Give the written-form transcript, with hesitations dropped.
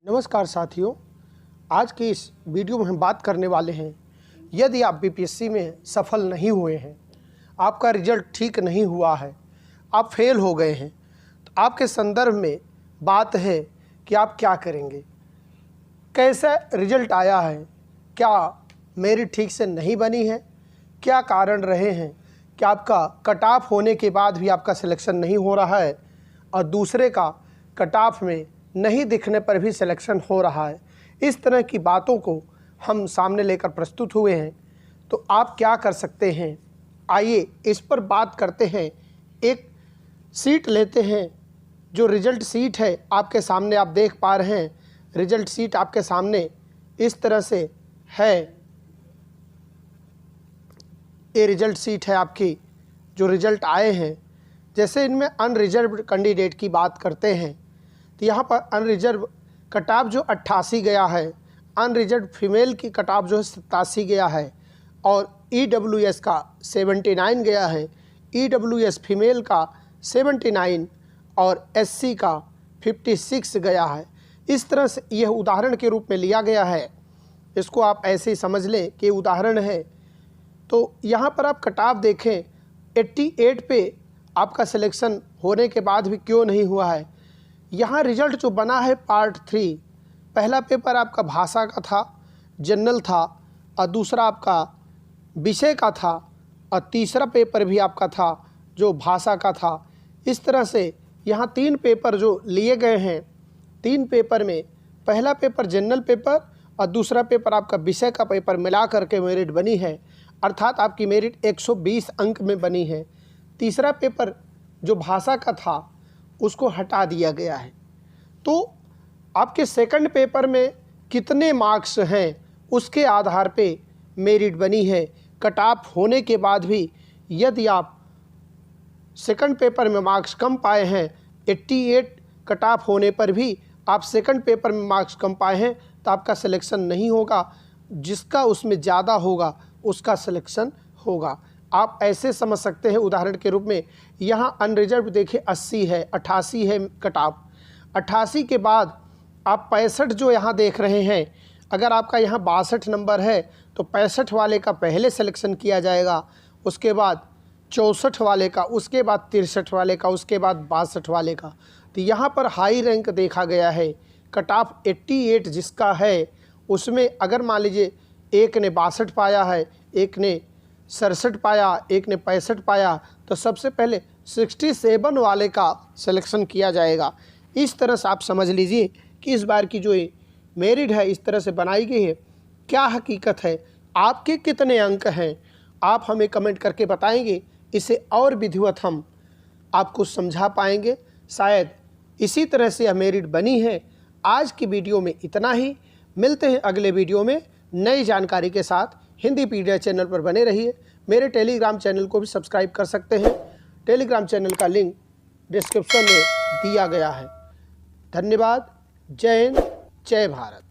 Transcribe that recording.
नमस्कार साथियों, आज की इस वीडियो में हम बात करने वाले हैं, यदि आप बीपीएससी में सफल नहीं हुए हैं, आपका रिजल्ट ठीक नहीं हुआ है, आप फेल हो गए हैं, तो आपके संदर्भ में बात है कि आप क्या करेंगे, कैसा रिजल्ट आया है, क्या मेरिट ठीक से नहीं बनी है, क्या कारण रहे हैं कि आपका कट ऑफ होने के बाद भी आपका सिलेक्शन नहीं हो रहा है और दूसरे का कट ऑफ में नहीं दिखने पर भी सिलेक्शन हो रहा है। इस तरह की बातों को हम सामने लेकर प्रस्तुत हुए हैं, तो आप क्या कर सकते हैं, आइए इस पर बात करते हैं। एक सीट लेते हैं, जो रिजल्ट सीट है आपके सामने आप देख पा रहे हैं। रिजल्ट सीट आपके सामने इस तरह से है, ये रिजल्ट सीट है आपकी, जो रिजल्ट आए हैं। जैसे इनमें अनरिजर्व्ड कैंडिडेट की बात करते हैं, तो यहाँ पर अनरिजर्व कट ऑफ जो 88 गया है, अनरिजर्व फीमेल की कट ऑफ जो है 87 गया है, और EWS का 79 गया है, EWS फीमेल का 79 और SC का 56 गया है। इस तरह से यह उदाहरण के रूप में लिया गया है, इसको आप ऐसे ही समझ लें कि उदाहरण है। तो यहाँ पर आप कट ऑफ देखें, 88 पे आपका सिलेक्शन होने के बाद भी क्यों नहीं हुआ है। यहाँ रिजल्ट जो बना है पार्ट 3, पहला पेपर आपका भाषा का था, जनरल था, और दूसरा आपका विषय का था, और तीसरा पेपर भी आपका था जो भाषा का था। इस तरह से यहाँ 3 पेपर जो लिए गए हैं, 3 पेपर में पहला पेपर जनरल पेपर और दूसरा पेपर आपका विषय का पेपर मिला करके मेरिट बनी है, अर्थात आपकी मेरिट 120 अंक में बनी है। तीसरा पेपर जो भाषा का था उसको हटा दिया गया है। तो आपके सेकंड पेपर में कितने मार्क्स हैं उसके आधार पे मेरिट बनी है। कट ऑफ होने के बाद भी यदि आप सेकंड पेपर में मार्क्स कम पाए हैं, 88 कट ऑफ होने पर भी आप सेकंड पेपर में मार्क्स कम पाए हैं, तो आपका सिलेक्शन नहीं होगा। जिसका उसमें ज़्यादा होगा उसका सिलेक्शन होगा। आप ऐसे समझ सकते हैं उदाहरण के रूप में, यहाँ अनरिजर्व देखिए 80 है, 88 है कट ऑफ। 88 के बाद आप 65 जो यहाँ देख रहे हैं, अगर आपका यहाँ 62 नंबर है तो 65 वाले का पहले सिलेक्शन किया जाएगा, उसके बाद 64 वाले का, उसके बाद 63 वाले का, उसके बाद 62 वाले का। तो यहाँ पर हाई रैंक देखा गया है। कट ऑफ 88 जिसका है उसमें अगर मान लीजिए एक ने 62 पाया है, एक ने 67 पाया, एक ने 65 पाया, तो सबसे पहले 67 वाले का सिलेक्शन किया जाएगा। इस तरह से आप समझ लीजिए कि इस बार की जो मेरिट है इस तरह से बनाई गई है। क्या हकीकत है, आपके कितने अंक हैं, आप हमें कमेंट करके बताएंगे, इसे और विधिवत हम आपको समझा पाएंगे। शायद इसी तरह से यह मेरिट बनी है। आज की वीडियो में इतना ही, मिलते हैं अगले वीडियो में नई जानकारी के साथ। हिंदी पीडिया चैनल पर बने रहिए। मेरे टेलीग्राम चैनल को भी सब्सक्राइब कर सकते हैं, टेलीग्राम चैनल का लिंक डिस्क्रिप्शन में दिया गया है। धन्यवाद। जय हिंद, जय भारत।